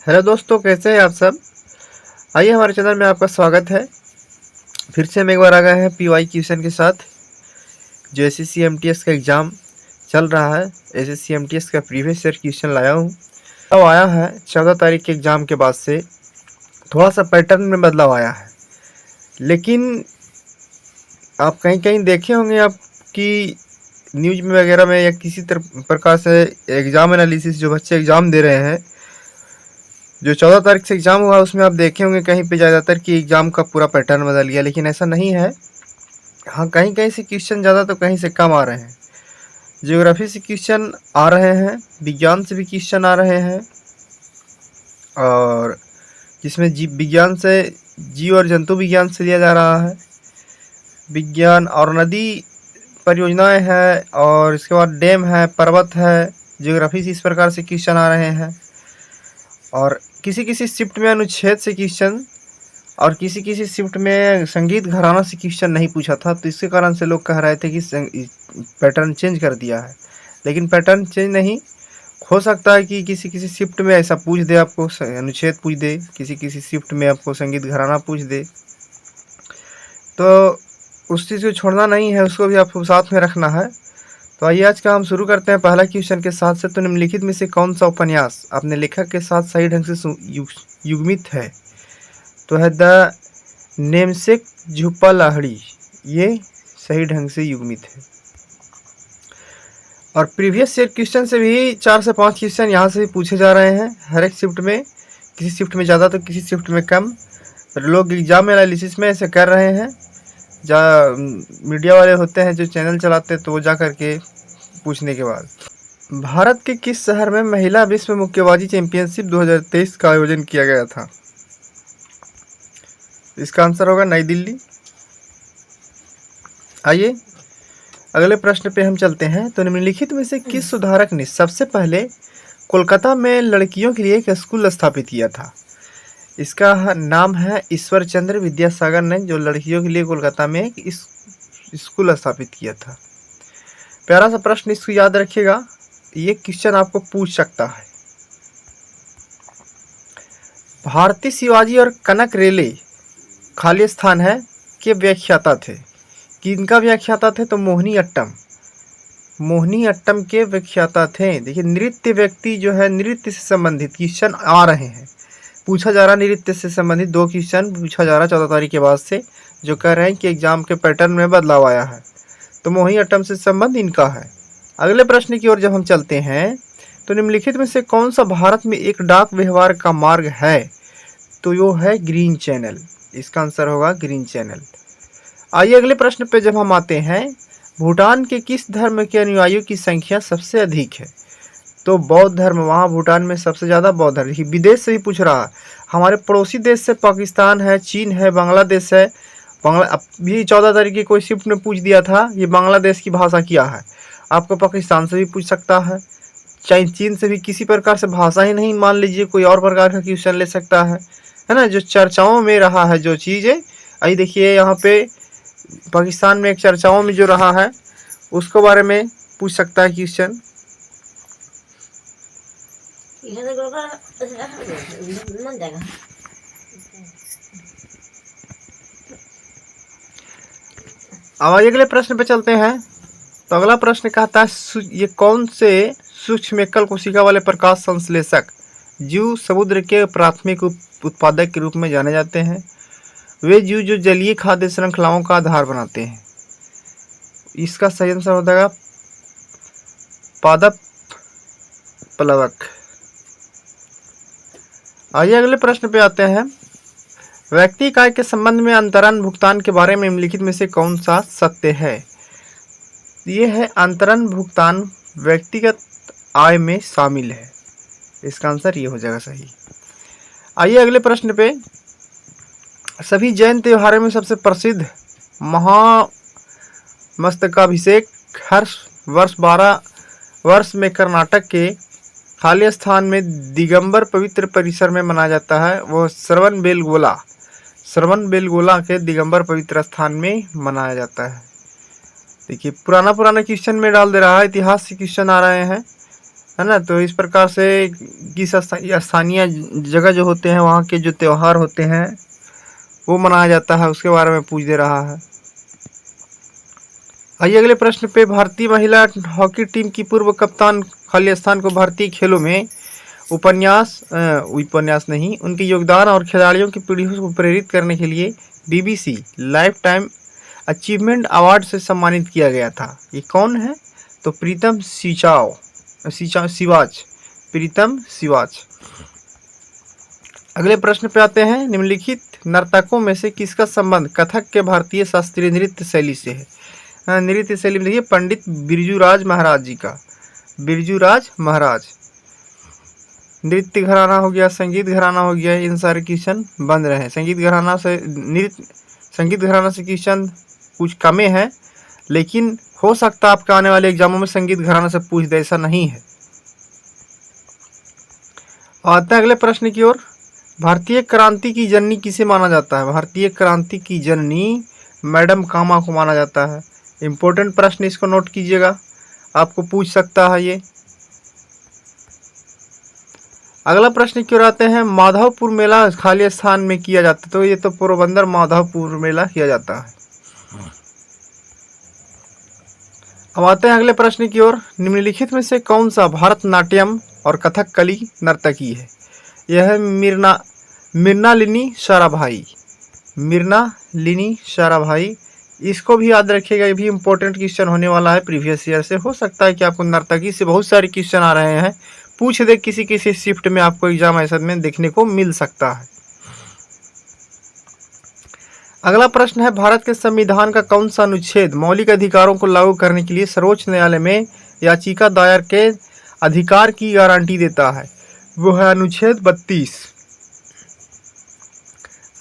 Hello दोस्तों, कैसे हैं आप सब। आइए हमारे चैनल में आपका स्वागत है। फिर से हम एक बार आ गए हैं पीवाई क्वेश्चन के साथ। जो एसएससी एमटीएस का एग्ज़ाम चल रहा है, एसएससी एमटीएस का प्रीवियस ईयर क्वेश्चन लाया हूँ। अब आया है 14 तारीख के एग्ज़ाम के बाद से थोड़ा सा पैटर्न में बदलाव आया है। लेकिन आप कहीं कहीं देखे होंगे आप कि न्यूज में वगैरह में या किसी प्रकार से एग्ज़ाम एनालिसिस जो बच्चे एग्ज़ाम दे रहे हैं, जो 14 तारीख से एग्ज़ाम हुआ उसमें आप देखे होंगे कहीं पे ज़्यादातर कि एग्ज़ाम का पूरा पैटर्न बदल गया। लेकिन ऐसा नहीं है। हाँ, कहीं कहीं से क्वेश्चन ज़्यादा तो कहीं से कम आ रहे हैं। ज्योग्राफी से क्वेश्चन आ रहे हैं, विज्ञान से भी क्वेश्चन आ रहे हैं, और जिसमें जीव विज्ञान से जीव और जंतु विज्ञान से लिया जा रहा है, विज्ञान और नदी परियोजनाएं हैं, और इसके बाद डैम है, पर्वत है। ज्योग्राफी से इस प्रकार से क्वेश्चन आ रहे हैं। और किसी किसी शिफ्ट में अनुच्छेद से क्वेश्चन, और किसी किसी शिफ्ट में संगीत घराना से क्वेश्चन नहीं पूछा था। तो इसके कारण से लोग कह रहे थे कि पैटर्न चेंज कर दिया है। लेकिन पैटर्न चेंज नहीं हो सकता है कि किसी किसी शिफ्ट में ऐसा पूछ दे, आपको अनुच्छेद पूछ दे, किसी किसी शिफ्ट में आपको संगीत घराना पूछ दे। तो उस चीज़ को छोड़ना नहीं है, उसको भी आपको साथ में रखना है। तो आइए आज का हम शुरू करते हैं पहला क्वेश्चन के साथ से। तो निम्नलिखित में से कौन सा उपन्यास अपने लेखक के साथ सही ढंग से युग्मित है? तो है द नेमसेक झुप्पा लाहिड़ी, ये सही ढंग से युग्मित है। और प्रीवियस ईयर क्वेश्चन से भी 4 से 5 क्वेश्चन यहाँ से भी पूछे जा रहे हैं हर एक शिफ्ट में। किसी शिफ्ट में ज़्यादा तो किसी शिफ्ट में कम। लोग एग्जाम एनालिसिस में ऐसे कर रहे हैं। मीडिया वाले होते हैं जो चैनल चलाते हैं, तो वो जा करके पूछने के बाद। भारत के किस शहर में महिला विश्व मुक्केबाजी चैंपियनशिप 2023 का आयोजन किया गया था? इसका आंसर होगा नई दिल्ली। आइए अगले प्रश्न पे हम चलते हैं। तो निम्नलिखित में से किस सुधारक ने सबसे पहले कोलकाता में लड़कियों के लिए एक स्कूल स्थापित किया था? इसका नाम है ईश्वर चंद्र विद्यासागर ने, जो लड़कियों के लिए कोलकाता में एक स्कूल स्थापित किया था। प्यारा सा प्रश्न, इसको याद रखिएगा, ये क्वेश्चन आपको पूछ सकता है। भारती शिवाजी और कनक रेले खाली स्थान है के व्याख्याता थे। किनका व्याख्याता थे? तो मोहिनी अट्टम के व्याख्याता थे। देखिए, नृत्य व्यक्ति जो है, नृत्य से संबंधित क्वेश्चन आ रहे हैं, पूछा जा रहा है। नृत्य से संबंधित 2 क्वेश्चन पूछा जा रहा है 14 तारीख के बाद से, जो कह रहे हैं कि एग्जाम के पैटर्न में बदलाव आया है। तो मोहिनी अट्टम से संबंध इनका है। अगले प्रश्न की ओर जब हम चलते हैं, तो निम्नलिखित में से कौन सा भारत में एक डाक व्यवहार का मार्ग है? तो यो है ग्रीन चैनल। इसका आंसर होगा ग्रीन चैनल। आइए अगले प्रश्न पे जब हम आते हैं, भूटान के किस धर्म के अनुयायियों की संख्या सबसे अधिक है? तो बौद्ध धर्म, वहाँ भूटान में सबसे ज़्यादा बौद्ध धर्म। देखिए, विदेश से भी पूछ रहा है, हमारे पड़ोसी देश से पाकिस्तान है, चीन है, बांग्लादेश है। अभी 14 तारीख की कोई शिफ्ट में पूछ दिया था ये बांग्लादेश की भाषा क्या है। आपको पाकिस्तान से भी पूछ सकता है, चाहे चीन से भी। किसी प्रकार से भाषा ही नहीं, मान लीजिए कोई और प्रकार का क्वेश्चन ले सकता है ना, जो चर्चाओं में रहा है जो चीज़ें। आइए देखिए, यहाँ पे पाकिस्तान में एक चर्चाओं में जो रहा है उसको बारे में पूछ सकता है क्वेश्चन। अब आइए अगले प्रश्न पे चलते हैं। तो अगला प्रश्न कहता है, ये कौन से सूक्ष्म एकल कोशिका वाले प्रकाश संश्लेषक जीव समुद्र के प्राथमिक उत्पादक के रूप में जाने जाते हैं? वे जीव जो जलीय खाद्य श्रृंखलाओं का आधार बनाते हैं। इसका सही आंसर हो जाएगा पादप प्लवक। आइए अगले प्रश्न पे आते हैं। व्यक्ति इकाई के संबंध में अंतरण भुगतान के बारे में निम्नलिखित में से कौन सा सत्य है? ये है अंतरण भुगतान व्यक्तिगत आय में शामिल है। इसका आंसर ये हो जाएगा सही। आइए अगले प्रश्न पे, सभी जैन त्योहारों में सबसे प्रसिद्ध महामस्तकाभिषेक हर वर्ष 12 वर्ष में कर्नाटक के खाली स्थान में दिगंबर पवित्र परिसर में मनाया जाता है। वो श्रवण बेलगोला के दिगंबर पवित्र स्थान में मनाया जाता है। देखिए, पुराना क्वेश्चन में डाल दे रहा है, इतिहास से क्वेश्चन आ रहे हैं। है ना। तो इस प्रकार से किस स्थानीय जगह जो होते हैं वहाँ के जो त्यौहार होते हैं वो मनाया जाता है, उसके बारे में पूछ दे रहा है। आइए अगले प्रश्न पे, भारतीय महिला हॉकी टीम की पूर्व कप्तान खाली स्थान को भारतीय खेलों में उपन्यास नहीं, उनके योगदान और खिलाड़ियों की पीढ़ियों को प्रेरित करने के लिए BBC life time achievement award से सम्मानित किया गया था। ये कौन है? तो प्रीतम सिवाच। अगले प्रश्न पे आते हैं, निम्नलिखित नर्तकों में से किसका संबंध कथक के भारतीय शास्त्रीय नृत्य शैली से है? नृत्य शैली में देखिए पंडित बिरजूराज महाराज जी का, बिरजूराज महाराज। नृत्य घराना हो गया, संगीत घराना हो गया, इन सारे क्वेश्चन बन रहे हैं। संगीत घराना से क्वेश्चन कुछ कमे हैं, लेकिन हो सकता है आपके आने वाले एग्जामों में संगीत घराना से पूछ दे, ऐसा नहीं है। आते हैं अगले प्रश्न की ओर, भारतीय क्रांति की जननी किसे माना जाता है? भारतीय क्रांति की जननी मैडम कामा को माना जाता है। इंपॉर्टेंट प्रश्न, इसको नोट कीजिएगा, आपको पूछ सकता है ये। अगला प्रश्न की ओर आते हैं, माधवपुर मेला खाली स्थान में किया जाता है, तो ये तो पोरबंदर माधवपुर मेला किया जाता है। अब आते हैं अगले प्रश्न की ओर, निम्नलिखित में से कौन सा भारतनाट्यम और कथकली नर्तकी है? यह है मृणालिनी साराभाई। इसको भी याद रखिएगा, ये भी इंपॉर्टेंट क्वेश्चन होने वाला है प्रीवियस ईयर से। हो सकता है कि आपको नर्तकी से बहुत सारे क्वेश्चन आ रहे हैं, पूछ दे किसी शिफ्ट में, आपको एग्जाम ऐसा में देखने को मिल सकता है। अगला प्रश्न है, भारत के संविधान का कौन सा अनुच्छेद मौलिक अधिकारों को लागू करने के लिए सर्वोच्च न्यायालय में याचिका दायर के अधिकार की गारंटी देता है? वो है अनुच्छेद 32।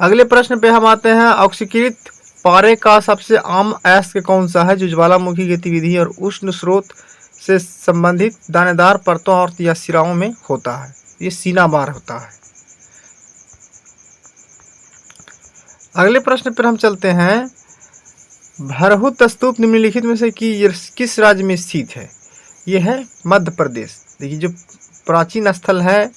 अगले प्रश्न पे हम आते हैं, ऑक्सीकृत पारे का सबसे आम अयस्क कौन सा है जो ज्वालामुखी गतिविधि और उष्ण स्रोत से संबंधित दानेदार परतों और या सिराओं में होता है? ये सीनाबार होता है। अगले प्रश्न पर हम चलते हैं, भरहुत स्तूप निम्नलिखित में से किस राज्य में स्थित है? ये है मध्य प्रदेश। देखिए, जो प्राचीन स्थल है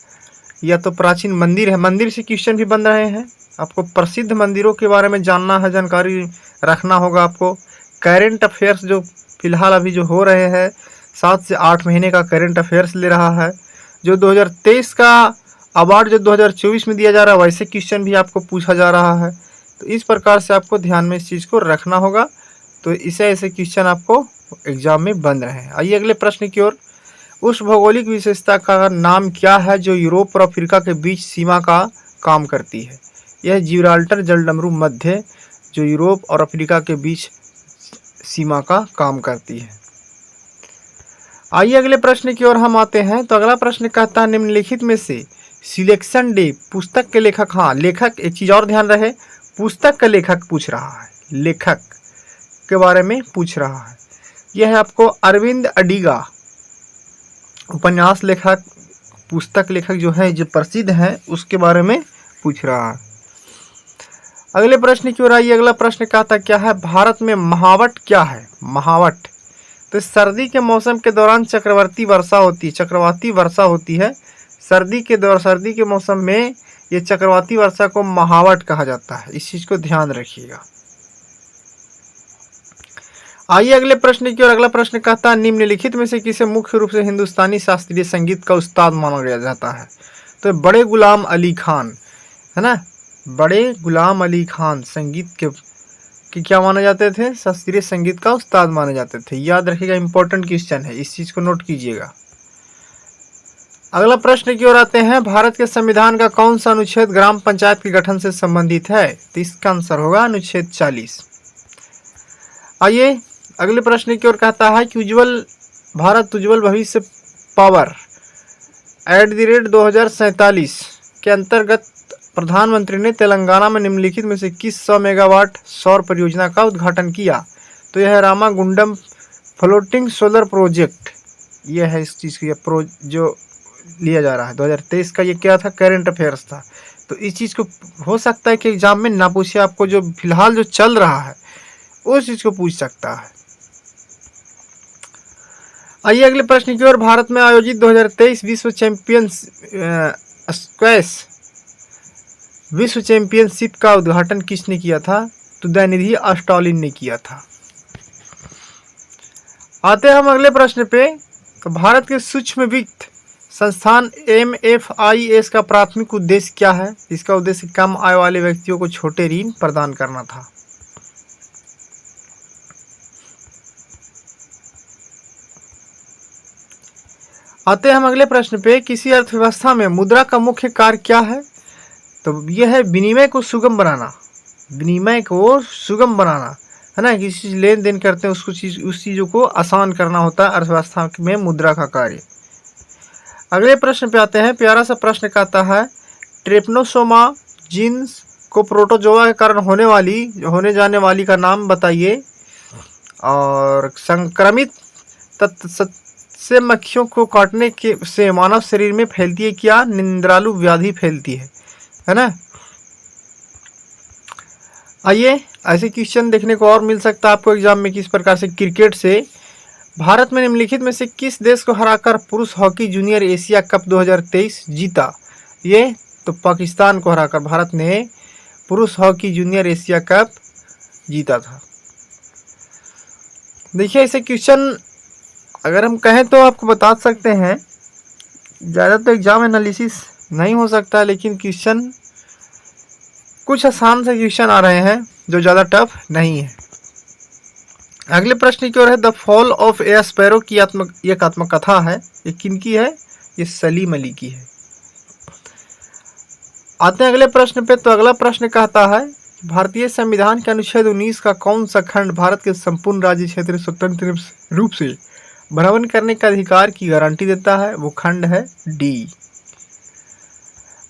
या तो प्राचीन मंदिर है, मंदिर से क्वेश्चन भी बन रहे हैं। आपको प्रसिद्ध मंदिरों के बारे में जानना है, जानकारी रखना होगा आपको। करेंट अफेयर्स जो फिलहाल अभी जो हो रहे हैं, 7 से 8 महीने का करेंट अफेयर्स ले रहा है। जो 2023 का अवार्ड जो 2024 में दिया जा रहा है, वैसे क्वेश्चन भी आपको पूछा जा रहा है। तो इस प्रकार से आपको ध्यान में इस चीज़ को रखना होगा। तो ऐसे क्वेश्चन आपको एग्जाम में बन रहे हैं। आइए अगले प्रश्न की ओर, उस भौगोलिक विशेषता का नाम क्या है जो यूरोप और अफ्रीका के बीच सीमा का काम करती है? यह जिब्राल्टर जलडमरू मध्य, जो यूरोप और अफ्रीका के बीच सीमा का काम करती है। आइए अगले प्रश्न की ओर हम आते हैं। तो अगला प्रश्न कहता है, निम्नलिखित में से सिलेक्शन डे पुस्तक के लेखक, हाँ लेखक, एक चीज़ और ध्यान रहे, पुस्तक का लेखक पूछ रहा है, लेखक के बारे में पूछ रहा है। यह है आपको अरविंद अडिगा, उपन्यास लेखक, पुस्तक लेखक जो है, जो प्रसिद्ध है, उसके बारे में पूछ रहा है। अगले प्रश्न की ओर आइए। अगला प्रश्न कहता क्या है, भारत में महावट क्या है? महावट तो सर्दी के मौसम के दौरान चक्रवाती वर्षा होती है। सर्दी के मौसम में ये चक्रवाती वर्षा को महावट कहा जाता है। इस चीज को ध्यान रखिएगा। आइए अगले प्रश्न की ओर। अगला प्रश्न कहता है, निम्नलिखित में से किसे मुख्य रूप से हिंदुस्तानी शास्त्रीय संगीत का उस्ताद माना जाता है? तो बड़े गुलाम अली खान, है ना, बड़े गुलाम अली खान संगीत के क्या माने जाते थे? शास्त्रीय संगीत का उस्ताद माने जाते थे। याद रखिएगा, इंपॉर्टेंट क्वेश्चन है, इस चीज को नोट कीजिएगा। अगला प्रश्न की ओर आते हैं, भारत के संविधान का कौन सा अनुच्छेद ग्राम पंचायत के गठन से संबंधित है? तो इसका आंसर होगा अनुच्छेद 40। आइए अगले प्रश्न की ओर कहता है कि भारत उज्ज्वल भविष्य पावर @2047 के अंतर्गत प्रधानमंत्री ने तेलंगाना में निम्नलिखित में से किस 100 मेगावाट सौर परियोजना का उद्घाटन किया? तो यह है रामागुंडम फ्लोटिंग सोलर प्रोजेक्ट। यह है इस चीज़ की जो लिया जा रहा है 2023 का। ये क्या था? करंट अफेयर्स था। तो इस चीज़ को हो सकता है कि एग्जाम में ना पूछे, आपको जो फिलहाल जो चल रहा है उस चीज़ को पूछ सकता है। आइए अगले प्रश्न की ओर। भारत में आयोजित 2023 विश्व चैंपियनशिप का उद्घाटन किसने किया था? तो उदयनिधि अस्टालिन ने किया था। आते हैं हम अगले प्रश्न पे। तो भारत के सूक्ष्म वित्त संस्थान MFIS का प्राथमिक उद्देश्य क्या है? इसका उद्देश्य कम आय वाले व्यक्तियों को छोटे ऋण प्रदान करना था। आते हैं हम अगले प्रश्न पे। किसी अर्थव्यवस्था में मुद्रा का मुख्य कार्य क्या है? तो यह है विनिमय को सुगम बनाना। विनिमय को सुगम बनाना है ना, किसी चीज लेन देन करते हैं उस चीजों को आसान करना होता है अर्थव्यवस्था में मुद्रा का कार्य। अगले प्रश्न पे आते हैं। प्यारा सा प्रश्न कहता है ट्रिप्नोसोमा जीन्स को प्रोटोजोआ के कारण होने जाने वाली का नाम बताइए। और संक्रमित तत्व से मक्खियों को काटने के से मानव शरीर में फैलती है क्या? निंद्रालु व्याधि फैलती है ना। आइए ऐसे क्वेश्चन देखने को और मिल सकता है आपको एग्जाम में किस प्रकार से। क्रिकेट से भारत में निम्नलिखित में से किस देश को हराकर पुरुष हॉकी जूनियर एशिया कप 2023 जीता? ये तो पाकिस्तान को हराकर भारत ने पुरुष हॉकी जूनियर एशिया कप जीता था। देखिए ऐसे क्वेश्चन अगर हम कहें तो आपको बता सकते हैं, ज़्यादा तो एग्जाम एनालिसिस नहीं हो सकता, लेकिन क्वेश्चन कुछ आसान से क्वेश्चन आ रहे हैं जो ज़्यादा टफ नहीं है। अगले प्रश्न की ओर है। The fall of A sparrow की एक आत्मकथा है। ये किनकी है? ये सलीम अली की है। आते हैं अगले प्रश्न पे। तो अगला प्रश्न कहता है भारतीय संविधान के अनुच्छेद 19 का कौन सा खंड भारत के संपूर्ण राज्य क्षेत्र स्वतंत्र रूप से भ्रमण करने का अधिकार की गारंटी देता है? वो खंड है डी।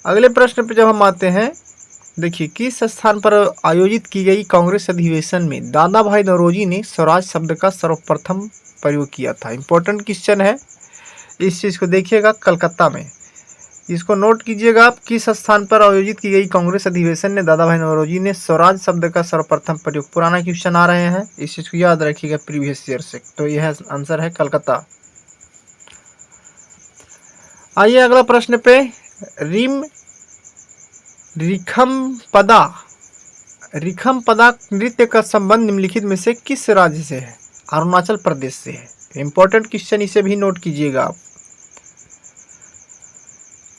अगले प्रश्न पे जब हम आते हैं, देखिए किस स्थान पर आयोजित की गई कांग्रेस अधिवेशन में दादा भाई नौरोजी ने स्वराज शब्द का सर्वप्रथम प्रयोग किया था? इंपॉर्टेंट क्वेश्चन है, इस चीज को देखिएगा। कलकत्ता में, इसको नोट कीजिएगा आप। किस स्थान पर आयोजित की गई कांग्रेस अधिवेशन में दादा भाई नौरोजी ने स्वराज शब्द का सर्वप्रथम प्रयोग? पुराना क्वेश्चन आ रहे हैं, इस चीज को याद रखिएगा प्रीवियस ईयर से। तो यह आंसर है कलकत्ता। आइए अगला प्रश्न पे। रिखमपदा नृत्य का संबंध निम्नलिखित में से किस राज्य से है? अरुणाचल प्रदेश से है। इंपॉर्टेंट क्वेश्चन, इसे भी नोट कीजिएगा आप।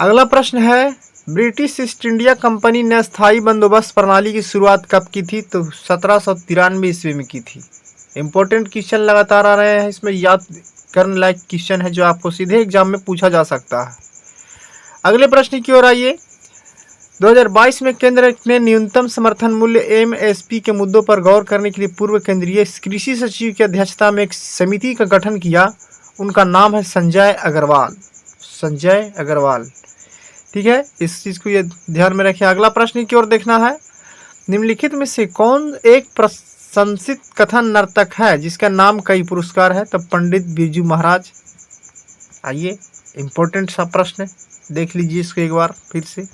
अगला प्रश्न है ब्रिटिश ईस्ट इंडिया कंपनी ने स्थायी बंदोबस्त प्रणाली की शुरुआत कब की थी? तो 1793 ईस्वी में की थी। इंपॉर्टेंट क्वेश्चन लगातार आ रहे हैं, इसमें याद करने लायक क्वेश्चन है जो आपको सीधे एग्जाम में पूछा जा सकता है। अगले प्रश्न की ओर आइए। 2022 में केंद्र ने न्यूनतम समर्थन मूल्य MSP के मुद्दों पर गौर करने के लिए पूर्व केंद्रीय कृषि सचिव की अध्यक्षता में एक समिति का गठन किया। उनका नाम है संजय अग्रवाल। ठीक है, इस चीज को ये ध्यान में रखें। अगला प्रश्न की ओर देखना है। निम्नलिखित में से कौन एक प्रशंसित कथन नर्तक है जिसका नाम कई पुरस्कार है? तो पंडित बिरजू महाराज। आइए इंपॉर्टेंट सा प्रश्न देख लीजिए इसको एक बार फिर से।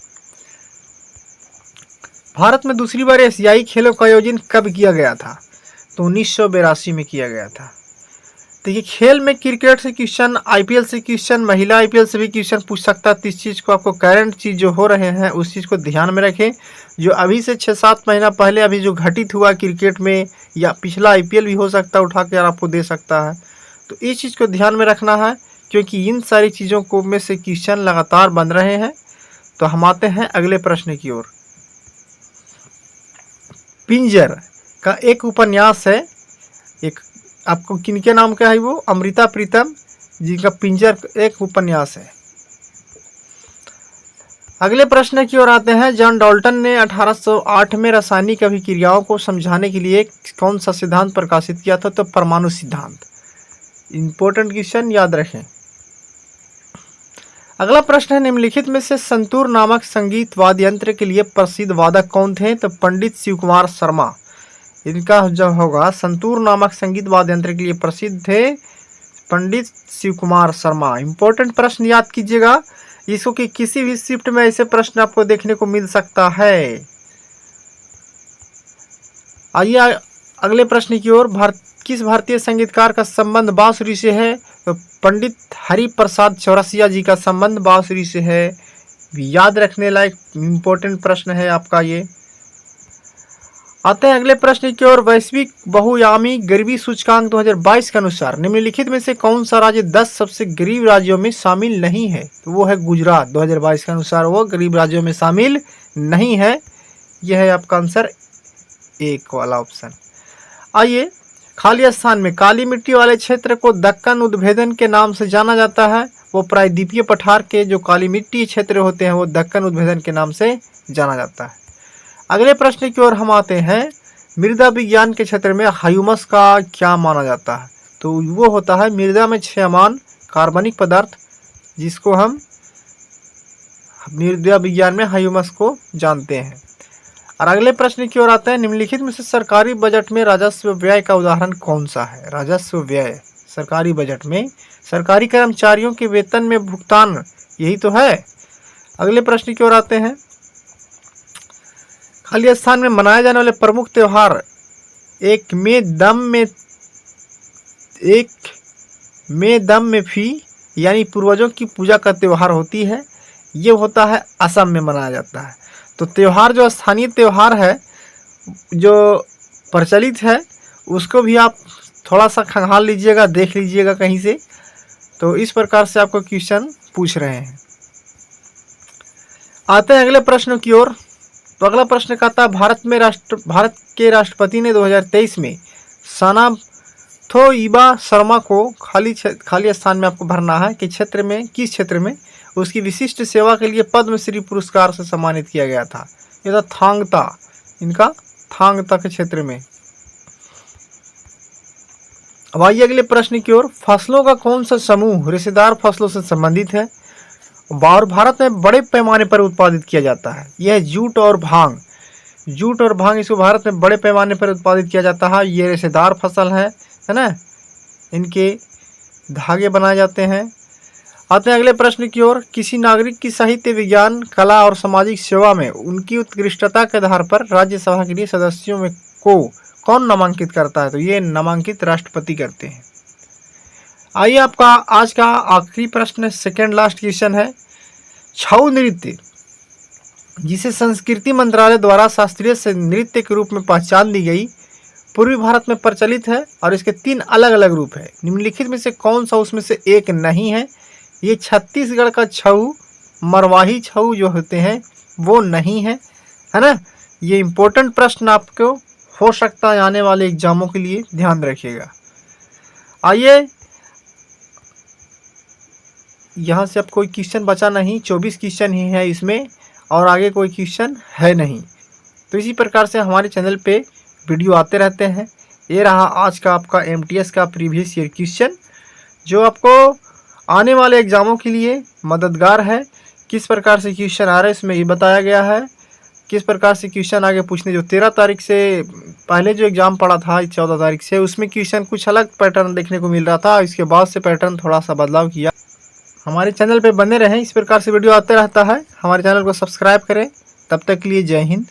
भारत में दूसरी बार एशियाई खेलों का आयोजन कब किया गया था? तो 1982 में किया गया था। देखिए खेल में क्रिकेट से क्वेश्चन, IPL से क्वेश्चन, महिला IPL से भी क्वेश्चन पूछ सकता है। तो इस चीज़ को आपको करंट चीज़ जो हो रहे हैं उस चीज़ को ध्यान में रखें। जो अभी से 6-7 महीना पहले अभी जो घटित हुआ क्रिकेट में, या पिछला IPL भी हो सकता है उठा कर आपको दे सकता है। तो इस चीज़ को ध्यान में रखना है, क्योंकि इन सारी चीज़ों को में से क्वेश्चन लगातार बन रहे हैं। तो हम आते हैं अगले प्रश्न की ओर। पिंजर का एक उपन्यास है, एक आपको किनके नाम का है? वो अमृता प्रीतम जी का पिंजर एक उपन्यास है। अगले प्रश्न की ओर आते हैं। जॉन डाल्टन ने 1808 में रासायनिक अभिक्रियाओं को समझाने के लिए कौन सा सिद्धांत प्रकाशित किया था? तो परमाणु सिद्धांत। इंपॉर्टेंट क्वेश्चन, याद रखें। अगला प्रश्न है निम्नलिखित में से संतूर नामक संगीत वाद्य यंत्र के लिए प्रसिद्ध वादक कौन थे? तो पंडित शिव कुमार शर्मा। इनका जो होगा संतूर नामक संगीत वाद्य यंत्र के लिए प्रसिद्ध थे पंडित शिव कुमार शर्मा। इंपॉर्टेंट प्रश्न याद कीजिएगा इसको, कि किसी भी शिफ्ट में ऐसे प्रश्न आपको देखने को मिल सकता है। आइए अगले प्रश्न की ओर। किस भारतीय संगीतकार का संबंध बांसुरी से है? तो पंडित हरिप्रसाद चौरसिया जी का संबंध बांसुरी से है। याद रखने लायक इम्पोर्टेंट प्रश्न है आपका ये। आते हैं अगले प्रश्न की ओर। वैश्विक बहुआयामी गरीबी सूचकांक 2022 के अनुसार निम्नलिखित में से कौन सा राज्य 10 सबसे गरीब राज्यों में शामिल नहीं है? तो वो है गुजरात। 2022 के अनुसार वो गरीब राज्यों में शामिल नहीं है। यह है आपका आंसर एक वाला ऑप्शन। आइए, खाली स्थान में काली मिट्टी वाले क्षेत्र को दक्कन उद्भेदन के नाम से जाना जाता है। वो प्रायद्वीपीय पठार के जो काली मिट्टी क्षेत्र होते हैं वो दक्कन उद्भेदन के नाम से जाना जाता है। अगले प्रश्न की ओर हम आते हैं। मृदा विज्ञान के क्षेत्र में ह्यूमस का क्या माना जाता है? तो वो होता है मृदा में क्षयमान कार्बनिक पदार्थ, जिसको हम मृदा विज्ञान में ह्यूमस को जानते हैं। और अगले प्रश्न की ओर आते हैं। निम्नलिखित में से सरकारी बजट में राजस्व व्यय का उदाहरण कौन सा है? राजस्व व्यय सरकारी बजट में सरकारी कर्मचारियों के वेतन में भुगतान, यही तो है। अगले प्रश्न की ओर आते हैं। खाली स्थान में मनाए जाने वाले प्रमुख त्योहार एक में दम में फी यानी पूर्वजों की पूजा का त्योहार होती है। ये होता है असम में मनाया जाता है। तो त्योहार जो स्थानीय त्योहार है जो प्रचलित है उसको भी आप थोड़ा सा खंगाल लीजिएगा, देख लीजिएगा कहीं से। तो इस प्रकार से आपको क्वेश्चन पूछ रहे हैं। आते हैं अगले प्रश्न की ओर। तो अगला प्रश्न कहता है भारत के राष्ट्रपति ने 2023 में सानाथोइबा शर्मा को खाली स्थान में आपको भरना है कि किस क्षेत्र में उसकी विशिष्ट सेवा के लिए पद्मश्री पुरस्कार से सम्मानित किया गया था। ये था थांगता के क्षेत्र में। अब आइए अगले प्रश्न की ओर। फसलों का कौन सा समूह रेशेदार फसलों से संबंधित है और भारत में बड़े पैमाने पर उत्पादित किया जाता है? यह जूट और भांग इसको भारत में बड़े पैमाने पर उत्पादित किया जाता है। ये रेशेदार फसल है ना, इनके धागे बनाए जाते हैं। आते हैं अगले प्रश्न की ओर। किसी नागरिक की साहित्य, विज्ञान, कला और सामाजिक सेवा में उनकी उत्कृष्टता के आधार पर राज्यसभा के लिए सदस्यों में को कौन नामांकित करता है? तो ये नामांकित राष्ट्रपति करते हैं। आइए आपका आज का आखिरी प्रश्न, सेकेंड लास्ट क्वेश्चन है। छऊ नृत्य, जिसे संस्कृति मंत्रालय द्वारा शास्त्रीय नृत्य के रूप में पहचान दी गई, पूर्वी भारत में प्रचलित है और इसके 3 अलग अलग रूप है। निम्नलिखित में से कौन सा उसमें से एक नहीं है? ये छत्तीसगढ़ का छऊ, मरवाही छऊ जो होते हैं वो नहीं है ना। ये इम्पोर्टेंट प्रश्न आपको हो सकता है आने वाले एग्जामों के लिए, ध्यान रखिएगा। आइए, यहाँ से अब कोई क्वेश्चन बचा नहीं, 24 क्वेश्चन ही है इसमें और आगे कोई क्वेश्चन है नहीं। तो इसी प्रकार से हमारे चैनल पे वीडियो आते रहते हैं। ये रहा आज का आपका MTS का प्रीवियस ईयर क्वेश्चन, जो आपको आने वाले एग्जामों के लिए मददगार है। किस प्रकार से क्वेश्चन आ रहे हैं इसमें ये बताया गया है। किस प्रकार से क्वेश्चन आगे पूछने, जो 13 तारीख से पहले जो एग्ज़ाम पड़ा था 14 तारीख से, उसमें क्वेश्चन कुछ अलग पैटर्न देखने को मिल रहा था। इसके बाद से पैटर्न थोड़ा सा बदलाव किया। हमारे चैनल पे बने रहें, इस प्रकार से वीडियो आते रहता है। हमारे चैनल को सब्सक्राइब करें। तब तक के लिए जय हिंद।